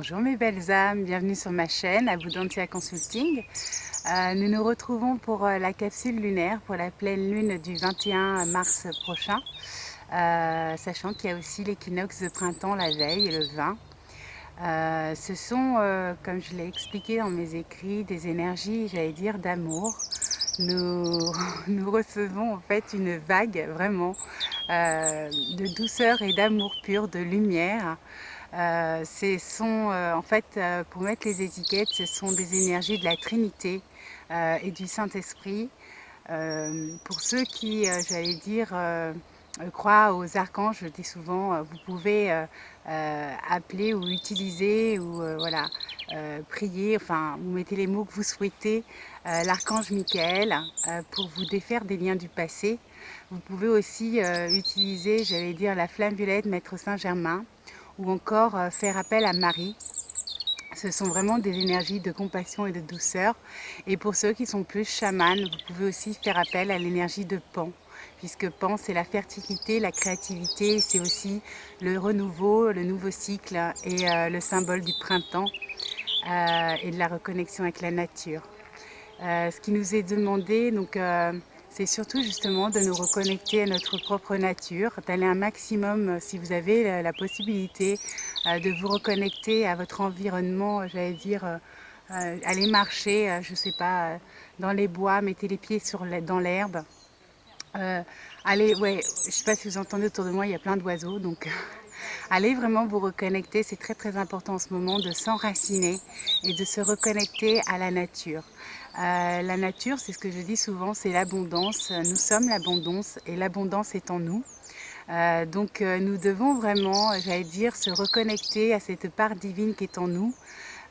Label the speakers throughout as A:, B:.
A: Bonjour mes belles âmes, bienvenue sur ma chaîne Abundantia Consulting. Nous nous retrouvons pour la capsule lunaire pour la pleine lune du 21 mars prochain, sachant qu'il y a aussi l'équinoxe de printemps la veille, le 20. Ce sont, comme je l'ai expliqué dans mes écrits, des énergies, j'allais dire, d'amour. Nous recevons en fait une vague vraiment de douceur et d'amour pur, de lumière. En fait, pour mettre les étiquettes, ce sont des énergies de la Trinité et du Saint-Esprit. Pour ceux qui, j'allais dire, croient aux archanges, je dis souvent, vous pouvez appeler ou utiliser ou voilà, prier, enfin, vous mettez les mots que vous souhaitez, l'archange Michael pour vous défaire des liens du passé. Vous pouvez aussi utiliser, j'allais dire, la flamme violette, Maître Saint-Germain, ou encore faire appel à Marie. Ce sont vraiment des énergies de compassion et de douceur. Et pour ceux qui sont plus chamans, vous pouvez aussi faire appel à l'énergie de Pan, puisque Pan, c'est la fertilité, la créativité, c'est aussi le renouveau, le nouveau cycle et le symbole du printemps et de la reconnexion avec la nature. Ce qui nous est demandé, donc, c'est surtout justement de nous reconnecter à notre propre nature, d'aller un maximum, si vous avez la possibilité, de vous reconnecter à votre environnement, j'allais dire, aller marcher, je ne sais pas, dans les bois, mettez les pieds dans l'herbe. Allez, ouais, je ne sais pas si vous entendez autour de moi, il y a plein d'oiseaux, donc allez vraiment vous reconnecter, c'est très très important en ce moment de s'enraciner et de se reconnecter à la nature. La nature, c'est ce que je dis souvent, c'est l'abondance. Nous sommes l'abondance et l'abondance est en nous. Donc nous devons vraiment, j'allais dire, se reconnecter à cette part divine qui est en nous.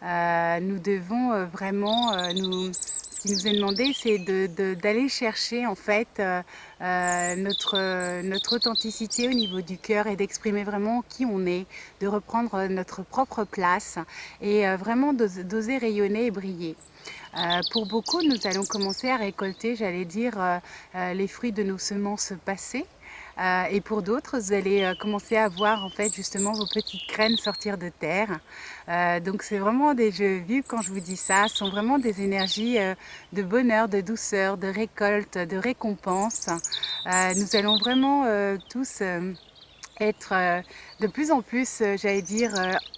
A: Nous devons vraiment, ce qui nous est demandé, c'est d'aller chercher en fait notre authenticité au niveau du cœur et d'exprimer vraiment qui on est, de reprendre notre propre place et vraiment d'oser rayonner et briller. Pour beaucoup, nous allons commencer à récolter, j'allais dire, les fruits de nos semences passées. Et pour d'autres, vous allez commencer à voir en fait justement vos petites graines sortir de terre. Donc c'est vraiment des jeux vus quand je vous dis ça, ce sont vraiment des énergies de bonheur, de douceur, de récolte, de récompense. Nous allons vraiment tous être de plus en plus, j'allais dire,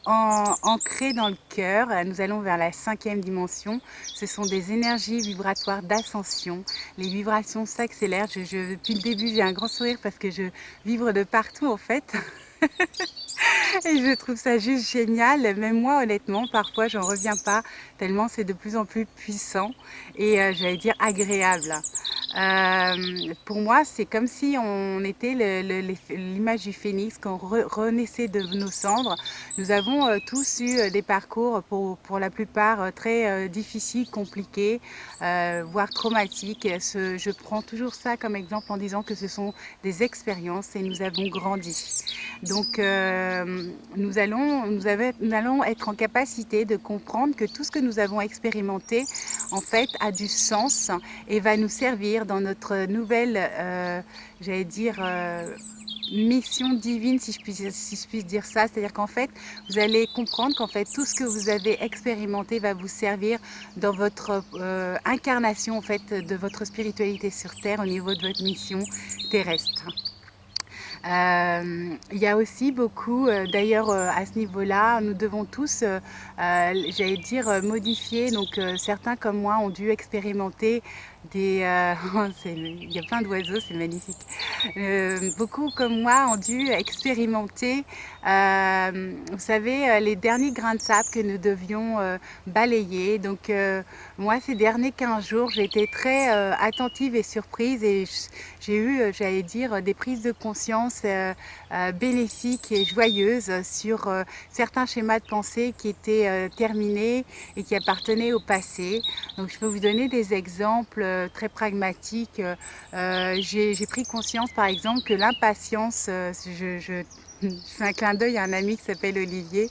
A: ancrés dans le cœur. Nous allons vers la 5e dimension. Ce sont des énergies vibratoires d'ascension. Les vibrations s'accélèrent. Depuis le début, j'ai un grand sourire parce que je vibre de partout en fait. Et je trouve ça juste génial. Même moi, honnêtement, parfois, j'en reviens pas tellement c'est de plus en plus puissant et j'allais dire agréable. Pour moi, c'est comme si on était l'image du phénix, qu'on renaissait de nos cendres. Nous avons tous eu des parcours, pour la plupart, très difficiles, compliqués, voire traumatiques. Je prends toujours ça comme exemple en disant que ce sont des expériences et nous avons grandi. Donc, nous allons être en capacité de comprendre que tout ce que nous avons expérimenté, en fait, a du sens et va nous servir dans notre nouvelle, j'allais dire, mission divine, si je puis dire ça. C'est-à-dire qu'en fait, vous allez comprendre qu'en fait, tout ce que vous avez expérimenté va vous servir dans votre incarnation, en fait, de votre spiritualité sur Terre au niveau de votre mission terrestre. Il y a aussi beaucoup, d'ailleurs à ce niveau-là, nous devons tous, j'allais dire, modifier. Donc certains comme moi ont dû expérimenter il y a plein d'oiseaux, c'est magnifique. Beaucoup comme moi ont dû expérimenter, vous savez, les derniers grains de sable que nous devions balayer. Donc moi, ces derniers 15 jours, j'ai été très attentive et surprise et j'ai eu, j'allais dire, des prises de conscience bénéfiques et joyeuses sur certains schémas de pensée qui étaient terminés et qui appartenaient au passé. Donc je peux vous donner des exemples très pragmatiques. J'ai pris conscience par exemple que l'impatience, je fais un clin d'œil à un ami qui s'appelle Olivier,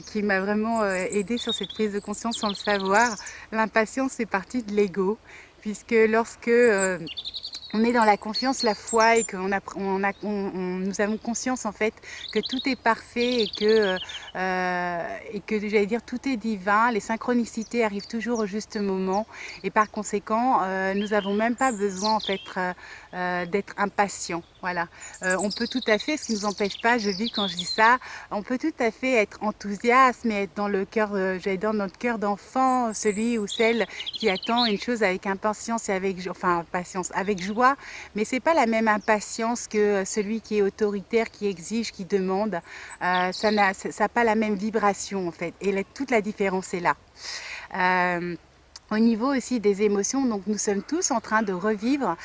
A: qui m'a vraiment aidé sur cette prise de conscience sans le savoir. L'impatience fait partie de l'ego, puisque lorsque on est dans la confiance, la foi et que nous avons conscience en fait que tout est parfait et que j'allais dire tout est divin, les synchronicités arrivent toujours au juste moment et par conséquent nous n'avons même pas besoin en fait d'être impatients. Voilà, on peut tout à fait, ce qui ne nous empêche pas, je vis quand je dis ça, on peut tout à fait être enthousiaste, mais être dans le cœur, j'allais dire dans notre cœur d'enfant, celui ou celle qui attend une chose avec impatience et patience, avec joie, mais c'est pas la même impatience que celui qui est autoritaire, qui exige, qui demande. Ça n'a pas la même vibration en fait, et toute la différence est là. Au niveau aussi des émotions, donc nous sommes tous en train de revivre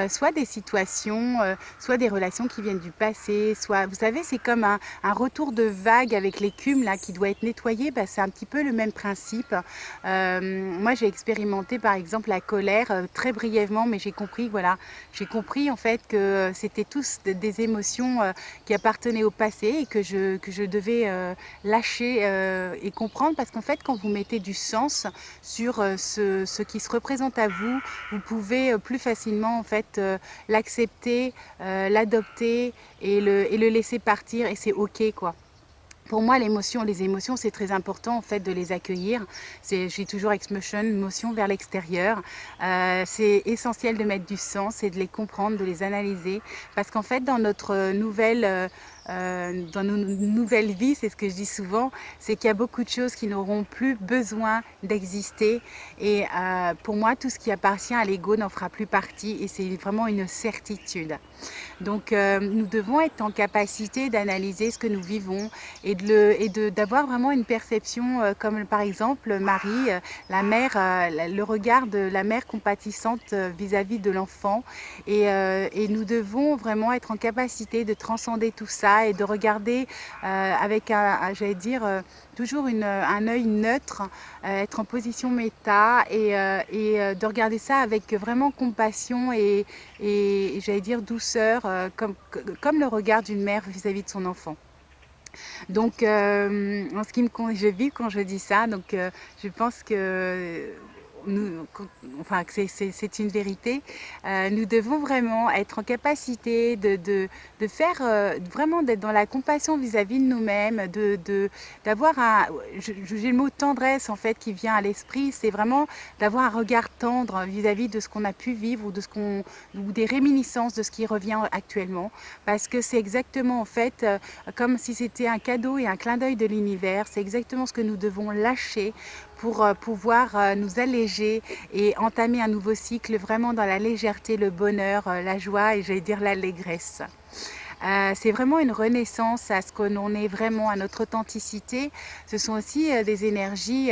A: soit des situations, soit des relations qui viennent du passé, soit, vous savez, c'est comme un retour de vague avec l'écume là qui doit être nettoyée. Bah, c'est un petit peu le même principe. Moi, j'ai expérimenté par exemple la colère très brièvement, mais j'ai compris, voilà, j'ai compris en fait que c'était tous des émotions qui appartenaient au passé et que je devais lâcher et comprendre, parce qu'en fait, quand vous mettez du sens sur ce qui se représente à vous, vous pouvez plus facilement en fait l'accepter, l'adopter et le laisser partir, et c'est ok quoi. Pour moi, les émotions, c'est très important en fait de les accueillir. J'ai toujours Exmotion, motion vers l'extérieur. C'est essentiel de mettre du sens et de les comprendre, de les analyser, parce qu'en fait, dans notre dans nos nouvelles vies, c'est ce que je dis souvent, c'est qu'il y a beaucoup de choses qui n'auront plus besoin d'exister. Et pour moi, tout ce qui appartient à l'ego n'en fera plus partie, et c'est vraiment une certitude. Donc nous devons être en capacité d'analyser ce que nous vivons et d'avoir vraiment une perception comme par exemple Marie, la mère, le regard de la mère compatissante vis-à-vis de l'enfant, et nous devons vraiment être en capacité de transcender tout ça et de regarder avec j'allais dire toujours un œil neutre, être en position méta et de regarder ça avec vraiment compassion et j'allais dire douceur, comme le regard d'une mère vis-à-vis de son enfant. Donc, en ce qui je vis quand je dis ça, donc je pense que enfin, que c'est une vérité. Nous devons vraiment être en capacité de faire vraiment d'être dans la compassion vis-à-vis de nous-mêmes, d'avoir j'ai le mot tendresse en fait qui vient à l'esprit, c'est vraiment d'avoir un regard tendre vis-à-vis de ce qu'on a pu vivre ou des réminiscences de ce qui revient actuellement, parce que c'est exactement en fait comme si c'était un cadeau et un clin d'œil de l'univers. C'est exactement ce que nous devons lâcher pour pouvoir nous alléger et entamer un nouveau cycle vraiment dans la légèreté, le bonheur, la joie et j'allais dire l'allégresse. C'est vraiment une renaissance à ce que l'on est vraiment, à notre authenticité. Ce sont aussi des énergies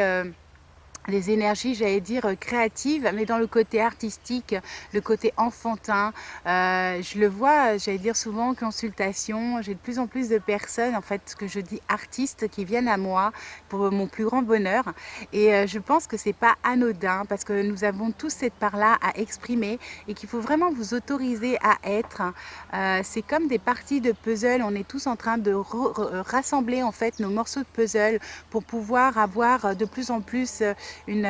A: j'allais dire, créatives, mais dans le côté artistique, le côté enfantin. Je le vois, j'allais dire souvent en consultation, j'ai de plus en plus de personnes, en fait, ce que je dis artistes, qui viennent à moi pour mon plus grand bonheur. Et je pense que c'est pas anodin, parce que nous avons tous cette part-là à exprimer et qu'il faut vraiment vous autoriser à être. C'est comme des parties de puzzle, on est tous en train de rassembler en fait nos morceaux de puzzle pour pouvoir avoir de plus en plus une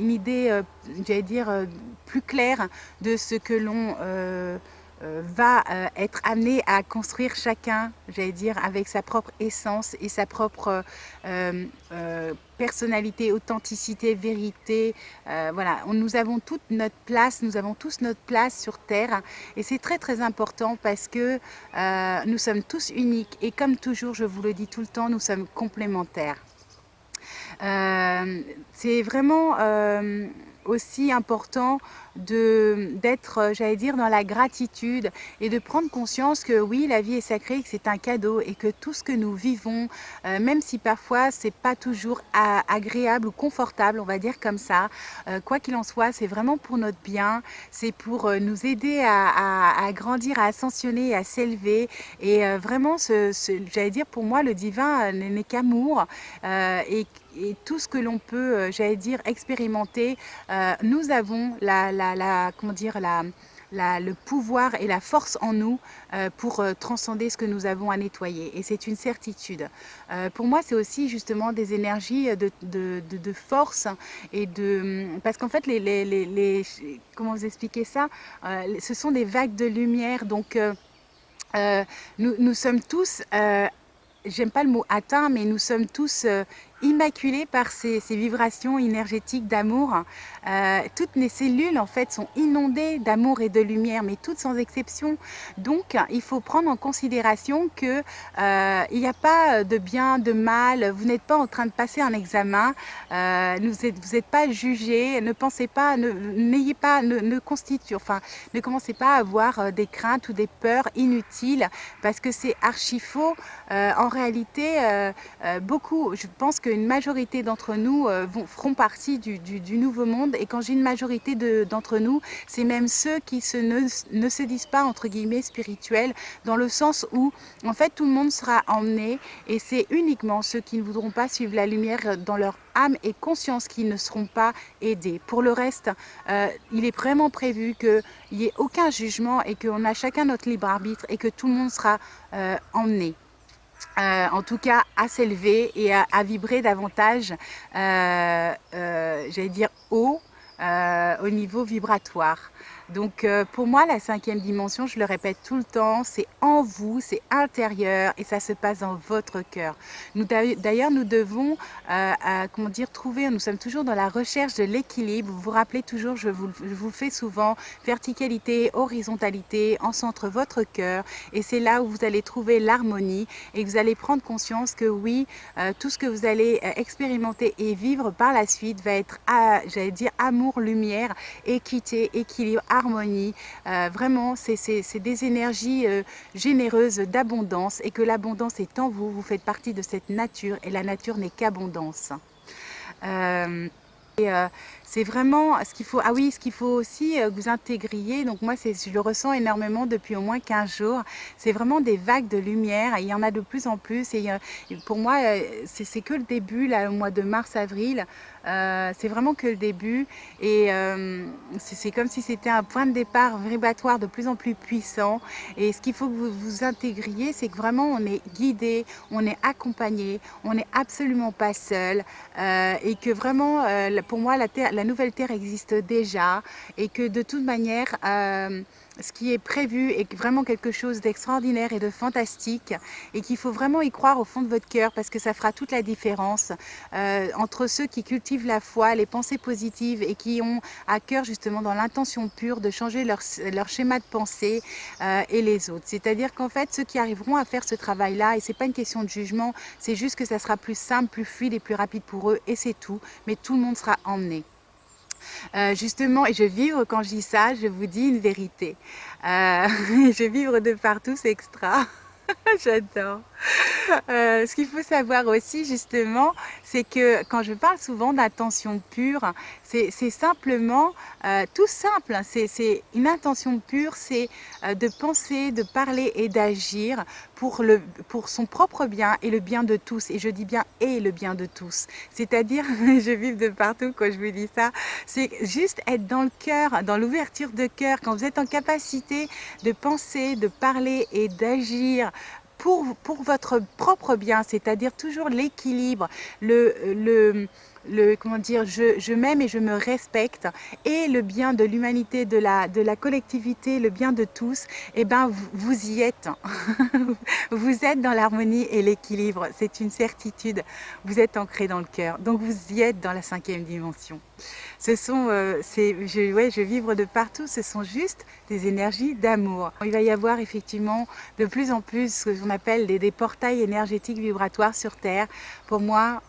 A: idée, j'allais dire, plus claire de ce que l'on va être amené à construire chacun, j'allais dire, avec sa propre essence et sa propre personnalité, authenticité, vérité. Voilà, nous avons toute notre place, nous avons tous notre place sur Terre, et c'est très très important parce que nous sommes tous uniques et comme toujours, je vous le dis tout le temps, nous sommes complémentaires. C'est vraiment aussi important d'être, j'allais dire, dans la gratitude et de prendre conscience que oui, la vie est sacrée, que c'est un cadeau et que tout ce que nous vivons, même si parfois c'est pas toujours agréable ou confortable, on va dire comme ça, quoi qu'il en soit, c'est vraiment pour notre bien, c'est pour nous aider à grandir, à ascensionner, à s'élever. Et vraiment, j'allais dire, pour moi, le divin n'est qu'amour, et tout ce que l'on peut, j'allais dire, expérimenter, nous avons comment dire, le pouvoir et la force en nous pour transcender ce que nous avons à nettoyer. Et c'est une certitude. Pour moi, c'est aussi justement des énergies de force et de... Parce qu'en fait, comment vous expliquer ça? Ce sont des vagues de lumière. Donc, nous sommes tous... j'aime pas le mot atteint, mais nous sommes tous immaculés par ces vibrations énergétiques d'amour. Toutes les cellules en fait sont inondées d'amour et de lumière, mais toutes sans exception. Donc il faut prendre en considération que il n'y a pas de bien, de mal. Vous n'êtes pas en train de passer un examen. Vous n'êtes pas jugé. Ne pensez pas, n'ayez pas, ne commencez pas à avoir des craintes ou des peurs inutiles parce que c'est archi faux. En réalité, beaucoup, je pense qu'une majorité d'entre nous feront partie du nouveau monde. Et quand j'ai une majorité d'entre nous, c'est même ceux qui ne se disent pas, entre guillemets, spirituels, dans le sens où, en fait, tout le monde sera emmené. Et c'est uniquement ceux qui ne voudront pas suivre la lumière dans leur âme et conscience qui ne seront pas aidés. Pour le reste, il est vraiment prévu qu'il n'y ait aucun jugement et qu'on a chacun notre libre arbitre et que tout le monde sera emmené. En tout cas à s'élever et à vibrer davantage, j'allais dire haut, au niveau vibratoire. Donc pour moi, la cinquième dimension, je le répète tout le temps, c'est en vous, c'est intérieur et ça se passe dans votre cœur. D'ailleurs, nous devons comment dire, trouver, nous sommes toujours dans la recherche de l'équilibre. Vous vous rappelez toujours, je vous le fais souvent, verticalité, horizontalité, en centre votre cœur. Et c'est là où vous allez trouver l'harmonie et que vous allez prendre conscience que oui, tout ce que vous allez expérimenter et vivre par la suite va être, j'allais dire, amour, lumière, équité, équilibre, harmonie. Vraiment, c'est des énergies généreuses d'abondance et que l'abondance est en vous. Vous faites partie de cette nature et la nature n'est qu'abondance. C'est vraiment ce qu'il faut. Ah oui, ce qu'il faut aussi que vous intégriez. Donc moi, je le ressens énormément depuis au moins 15 jours. C'est vraiment des vagues de lumière. Et il y en a de plus en plus. Et pour moi, c'est que le début, là, au mois de mars-avril. C'est vraiment que le début. Et c'est comme si c'était un point de départ vibratoire de plus en plus puissant. Et ce qu'il faut que vous vous intégriez, c'est que vraiment on est guidé, on est accompagné, on n'est absolument pas seul. Et que vraiment, pour moi, la nouvelle Terre existe déjà et que de toute manière, ce qui est prévu est vraiment quelque chose d'extraordinaire et de fantastique et qu'il faut vraiment y croire au fond de votre cœur parce que ça fera toute la différence entre ceux qui cultivent la foi, les pensées positives et qui ont à cœur justement dans l'intention pure de changer leur schéma de pensée et les autres. C'est-à-dire qu'en fait, ceux qui arriveront à faire ce travail-là, et c'est pas une question de jugement, c'est juste que ça sera plus simple, plus fluide et plus rapide pour eux et c'est tout, mais tout le monde sera emmené. Justement, et je vibre quand je dis ça, je vous dis une vérité. Je vibre de partout, c'est extra. J'adore. Ce qu'il faut savoir aussi, justement, c'est que quand je parle souvent d'intention pure, c'est simplement tout simple. C'est une intention pure, c'est de penser, de parler et d'agir pour son propre bien et le bien de tous. Et je dis bien et le bien de tous. C'est-à-dire, je vibre de partout quand je vous dis ça, c'est juste être dans le cœur, dans l'ouverture de cœur, quand vous êtes en capacité de penser, de parler et d'agir pour votre propre bien, c'est-à-dire toujours l'équilibre, comment dire, je m'aime et je me respecte, et le bien de l'humanité, de la collectivité, le bien de tous, et ben vous y êtes. Vous êtes dans l'harmonie et l'équilibre, c'est une certitude. Vous êtes ancré dans le cœur, donc vous y êtes dans la cinquième dimension. Ce sont, je vibre de partout, ce sont juste des énergies d'amour. Il va y avoir effectivement de plus en plus ce qu'on appelle des portails énergétiques vibratoires sur Terre. Pour moi,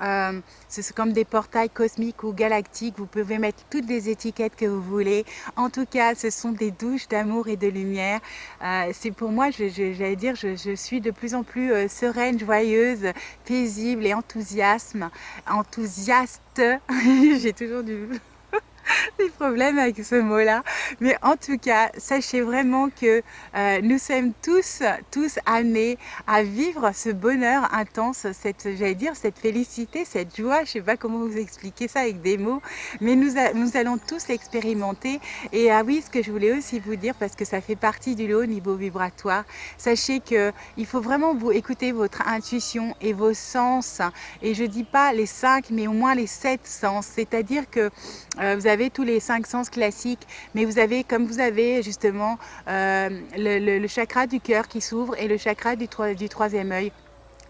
A: c'est comme des portails cosmiques ou galactiques. Vous pouvez mettre toutes les étiquettes que vous voulez. En tout cas, ce sont des douches d'amour et de lumière. C'est pour moi, j'allais dire, je suis de plus en plus sereine, joyeuse, paisible et enthousiaste. J'ai toujours du des problèmes avec ce mot-là. Mais en tout cas, sachez vraiment que nous sommes tous amenés à vivre ce bonheur intense, j'allais dire, cette félicité, cette joie. Je ne sais pas comment vous expliquer ça avec des mots, mais nous allons tous l'expérimenter. Et ah oui, ce que je voulais aussi vous dire, parce que ça fait partie du haut niveau vibratoire, sachez qu'il faut vraiment vous écouter votre intuition et vos sens. Et je dis pas les 5, mais au moins les 7 sens. C'est-à-dire que vous avez tous les 5 sens classiques, mais vous avez, comme vous avez justement le chakra du cœur qui s'ouvre et le chakra du troisième œil.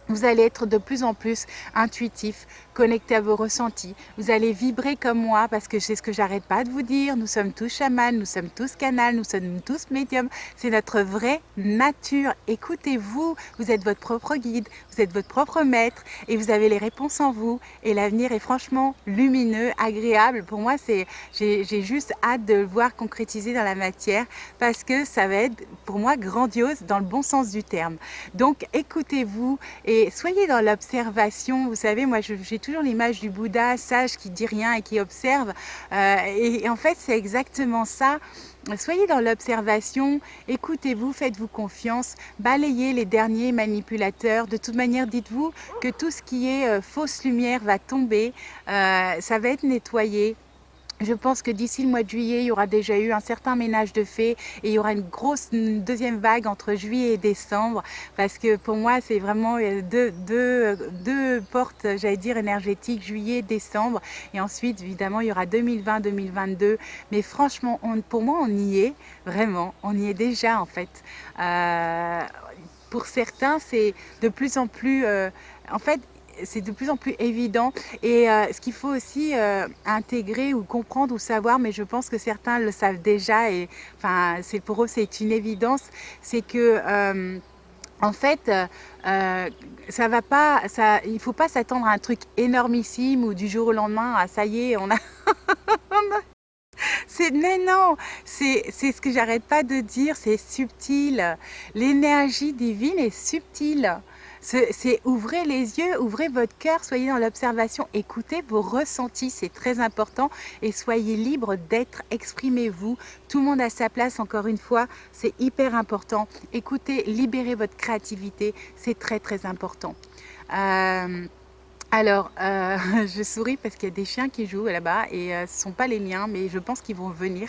A: Vous allez être de plus en plus intuitif, connecté à vos ressentis. Vous allez vibrer comme moi, parce que c'est ce que j'arrête pas de vous dire. Nous sommes tous chamans, nous sommes tous canals, nous sommes tous médiums. C'est notre vraie nature. Écoutez-vous, vous êtes votre propre guide, vous êtes votre propre maître et vous avez les réponses en vous. Et l'avenir est franchement lumineux, agréable. Pour moi, j'ai juste hâte de le voir concrétiser dans la matière, parce que ça va être pour moi grandiose dans le bon sens du terme. Donc écoutez-vous et soyez dans l'observation. Vous savez, moi j'ai toujours l'image du Bouddha sage qui dit rien et qui observe, et en fait c'est exactement ça. Soyez dans l'observation, écoutez-vous, faites-vous confiance, balayez les derniers manipulateurs. De toute manière, dites-vous que tout ce qui est fausse lumière va tomber, ça va être nettoyé. Je pense que d'ici le mois de juillet, il y aura déjà eu un certain ménage de fait et il y aura une deuxième vague entre juillet et décembre, parce que pour moi, c'est vraiment deux portes, j'allais dire, énergétiques, juillet, décembre. Et ensuite, évidemment, il y aura 2020-2022. Mais franchement, pour moi, on y est, vraiment. On y est déjà, en fait. Pour certains, c'est de plus en plus... en fait, c'est de plus en plus évident. Et ce qu'il faut aussi intégrer ou comprendre ou savoir, mais je pense que certains le savent déjà, et enfin, pour eux c'est une évidence, c'est que en fait, ça va pas, il faut pas s'attendre à un truc énormissime ou du jour au lendemain, ah, ça y est, on a, mais non, c'est ce que j'arrête pas de dire, c'est subtil. L'énergie divine est subtile. C'est ouvrez les yeux, ouvrez votre cœur, soyez dans l'observation, écoutez vos ressentis, c'est très important, et soyez libre d'être, exprimez-vous. Tout le monde a sa place, encore une fois, c'est hyper important. Écoutez, libérez votre créativité, c'est très très important. Alors, je souris parce qu'il y a des chiens qui jouent là-bas et ce ne sont pas les miens, mais je pense qu'ils vont venir.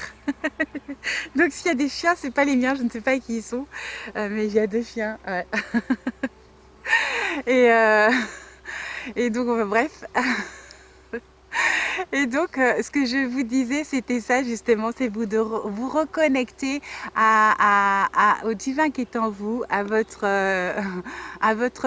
A: Donc s'il y a des chiens, c'est pas les miens, je ne sais pas qui ils sont, mais il y a 2 chiens, ouais. Et, et donc, bref. Et donc, ce que je vous disais, c'était ça justement, c'est vous reconnecter au divin qui est en vous, à votre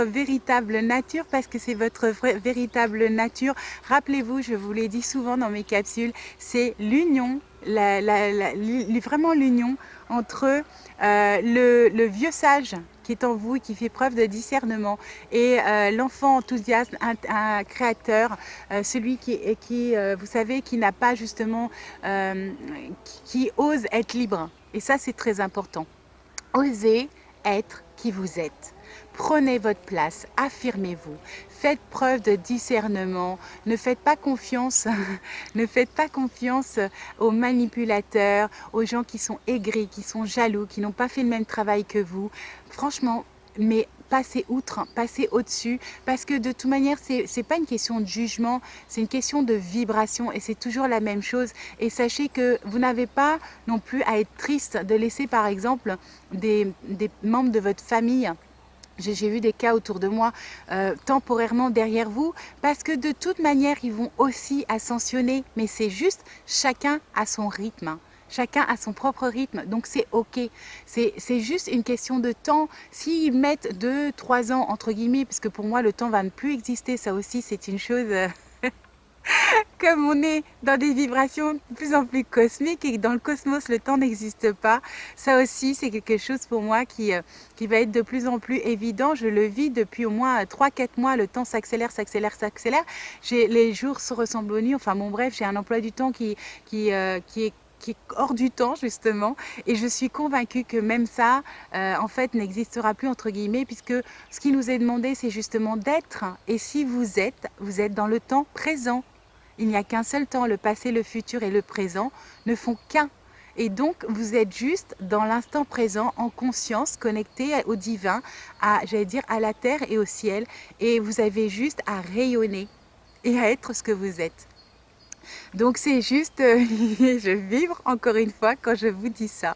A: véritable nature, parce que c'est votre véritable nature. Rappelez-vous, je vous l'ai dit souvent dans mes capsules, c'est l'union, vraiment l'union entre le vieux sage qui est en vous et qui fait preuve de discernement, et l'enfant enthousiaste, un créateur, celui qui vous savez, qui n'a pas justement, qui ose être libre. Et ça, c'est très important. Osez être qui vous êtes. Prenez votre place, affirmez-vous, faites preuve de discernement, ne faites pas confiance, ne faites pas confiance aux manipulateurs, aux gens qui sont aigris, qui sont jaloux, qui n'ont pas fait le même travail que vous. Franchement, mais passez outre, passez au-dessus, parce que de toute manière, c'est pas une question de jugement, c'est une question de vibration, et c'est toujours la même chose. Et sachez que vous n'avez pas non plus à être triste de laisser par exemple des membres de votre famille. J'ai vu des cas autour de moi temporairement derrière vous, parce que de toute manière, ils vont aussi ascensionner, mais c'est juste chacun à son rythme. Chacun a son propre rythme, donc c'est ok. C'est juste une question de temps. S'ils mettent 2-3 ans, entre guillemets, parce que pour moi, le temps va ne plus exister, ça aussi, c'est une chose... Comme on est dans des vibrations de plus en plus cosmiques et que dans le cosmos le temps n'existe pas, ça aussi c'est quelque chose pour moi qui va être de plus en plus évident. Je le vis depuis au moins 3-4 mois, le temps s'accélère, s'accélère, s'accélère. Les jours se ressemblent aux nuits, enfin bon bref, j'ai un emploi du temps qui est hors du temps justement, et je suis convaincue que même ça en fait n'existera plus entre guillemets, puisque ce qui nous est demandé c'est justement d'être, et si vous êtes dans le temps présent. Il n'y a qu'un seul temps, le passé, le futur et le présent ne font qu'un. Et donc, vous êtes juste dans l'instant présent, en conscience, connecté au divin, j'allais dire, à la terre et au ciel. Et vous avez juste à rayonner et à être ce que vous êtes. Donc, c'est juste, je vibre encore une fois quand je vous dis ça.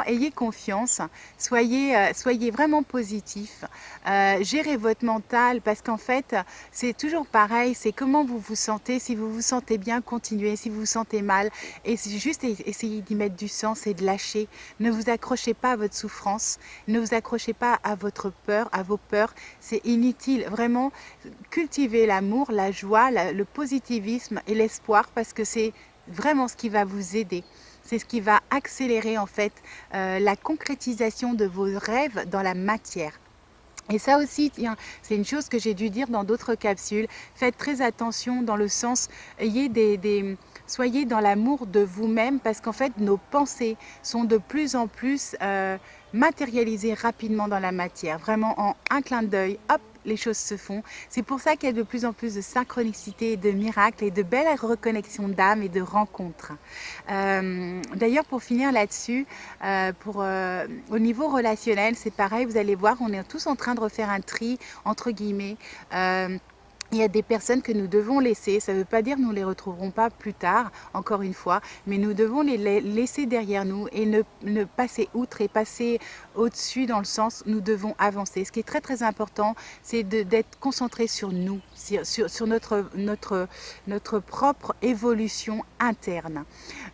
A: Ayez confiance, soyez vraiment positif, gérez votre mental parce qu'en fait c'est toujours pareil, c'est comment vous vous sentez. Si vous vous sentez bien, continuez. Si vous vous sentez mal, et c'est juste essayer d'y mettre du sens et de lâcher. Ne vous accrochez pas à votre souffrance, ne vous accrochez pas à votre peur, à vos peurs, c'est inutile. Vraiment, cultivez l'amour, la joie, le positivisme et l'espoir parce que c'est vraiment ce qui va vous aider. C'est ce qui va accélérer en fait la concrétisation de vos rêves dans la matière. Et ça aussi, c'est une chose que j'ai dû dire dans d'autres capsules. Faites très attention dans le sens, soyez dans l'amour de vous-même parce qu'en fait, nos pensées sont de plus en plus matérialisées rapidement dans la matière. Vraiment, en un clin d'œil, hop, les choses se font. C'est pour ça qu'il y a de plus en plus de synchronicité, de miracles et de belles reconnexions d'âme et de rencontres. D'ailleurs, pour finir là-dessus, au niveau relationnel, c'est pareil, vous allez voir, on est tous en train de refaire un tri, entre guillemets. Il y a des personnes que nous devons laisser, ça ne veut pas dire que nous ne les retrouverons pas plus tard, encore une fois, mais nous devons les laisser derrière nous et ne passer outre et passer au-dessus dans le sens nous devons avancer. Ce qui est très très important, c'est d'être concentré sur nous, sur notre propre évolution interne.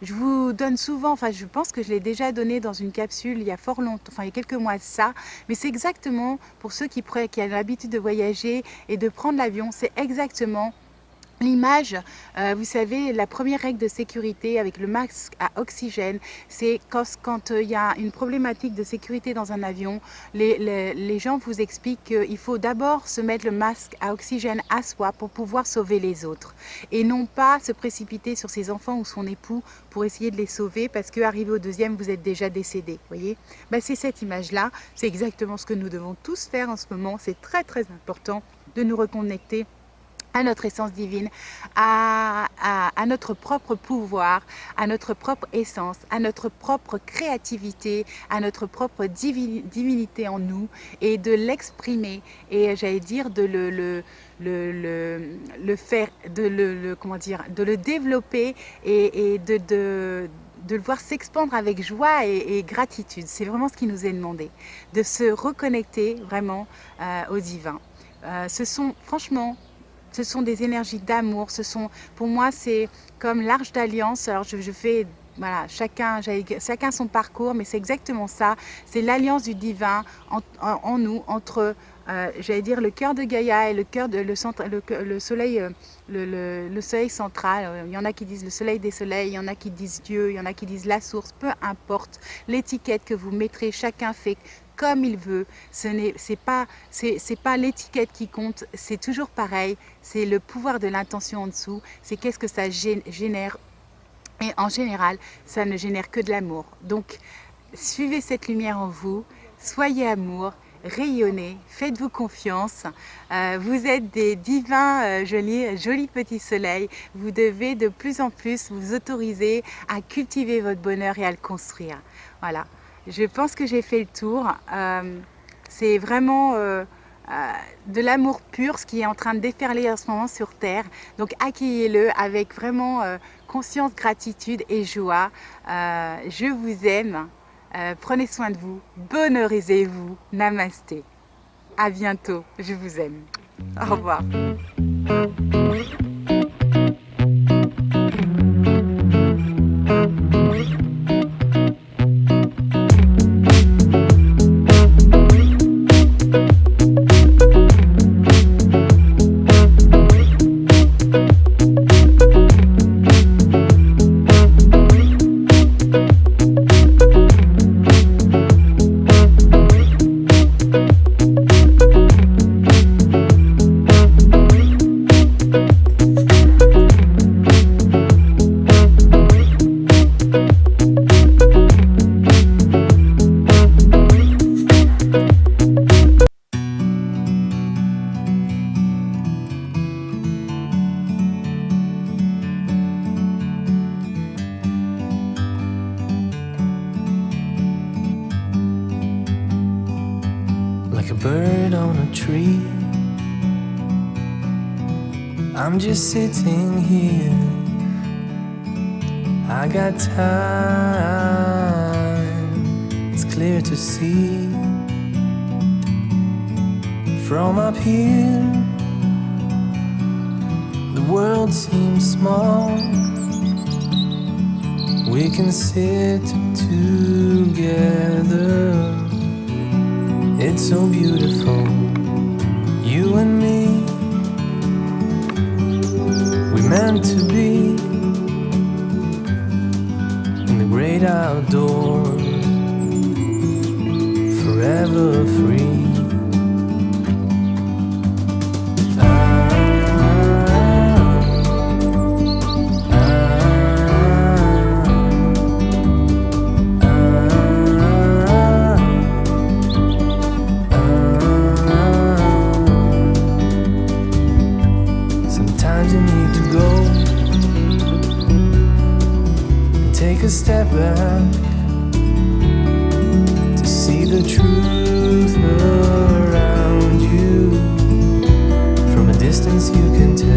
A: Je vous donne souvent, enfin je pense que je l'ai déjà donné dans une capsule il y a fort longtemps, enfin il y a quelques mois de ça, mais c'est exactement pour ceux qui ont l'habitude de voyager et de prendre l'avion, c'est exactement l'image, vous savez, la première règle de sécurité avec le masque à oxygène, c'est quand il y a une problématique de sécurité dans un avion, les gens vous expliquent qu'il faut d'abord se mettre le masque à oxygène à soi pour pouvoir sauver les autres et non pas se précipiter sur ses enfants ou son époux pour essayer de les sauver parce qu'arrivé au deuxième, vous êtes déjà décédé. Voyez, c'est cette image-là, c'est exactement ce que nous devons tous faire en ce moment. C'est très très important de nous reconnecter à notre essence divine, à notre propre pouvoir, à notre propre essence, à notre propre créativité, à notre propre divinité en nous et de l'exprimer et j'allais dire de le faire, de le développer et de le voir s'expandre avec joie et gratitude. C'est vraiment ce qui nous est demandé, de se reconnecter vraiment au divin. Ce sont des énergies d'amour, pour moi, c'est comme l'Arche d'Alliance. Alors, je fais, voilà, chacun son parcours, mais c'est exactement ça. C'est l'alliance du divin en nous, entre, j'allais dire, le cœur de Gaïa et le soleil, le soleil central. Il y en a qui disent le soleil des soleils, il y en a qui disent Dieu, il y en a qui disent la source, peu importe l'étiquette que vous mettrez, chacun fait comme il veut. C'est pas l'étiquette qui compte, c'est toujours pareil, c'est le pouvoir de l'intention en dessous, c'est qu'est-ce que ça génère. Et en général, ça ne génère que de l'amour. Donc, suivez cette lumière en vous, soyez amour, rayonnez, faites-vous confiance. Vous êtes des divins, jolis petits soleils. Vous devez de plus en plus vous autoriser à cultiver votre bonheur et à le construire. Voilà. Je pense que j'ai fait le tour. C'est vraiment de l'amour pur, ce qui est en train de déferler en ce moment sur Terre. Donc accueillez-le avec vraiment conscience, gratitude et joie. Je vous aime. Prenez soin de vous. Bonheurisez-vous. Namasté. À bientôt. Je vous aime. Au revoir.
B: on a tree. I'm just sitting here. I got time, it's clear to see. From up here, the world seems small. We can sit together. It's so beautiful, you and me. We're meant to be in the great outdoors, forever free. Sometimes you need to go and take a step back to see the truth around you. From a distance you can tell.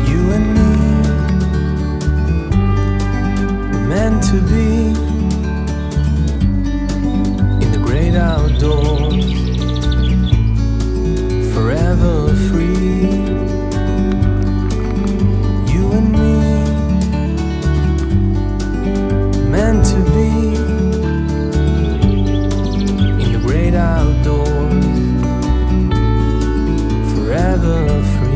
B: You and me, we're meant to be in the great outdoors, forever free. You and me, meant to be in the great outdoors, forever free.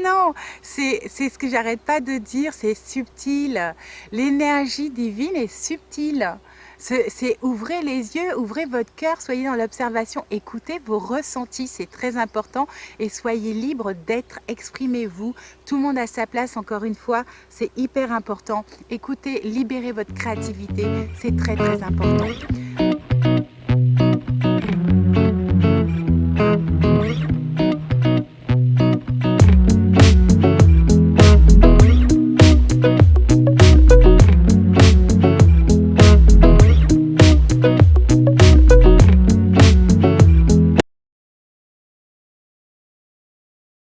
A: Non, c'est ce que j'arrête pas de dire, c'est subtil. L'énergie divine est subtile. C'est ouvrez les yeux, ouvrez votre cœur, soyez dans l'observation, écoutez vos ressentis, c'est très important et soyez libre d'être, exprimez-vous. Tout le monde a sa place, encore une fois, c'est hyper important. Écoutez, libérez votre créativité, c'est très important.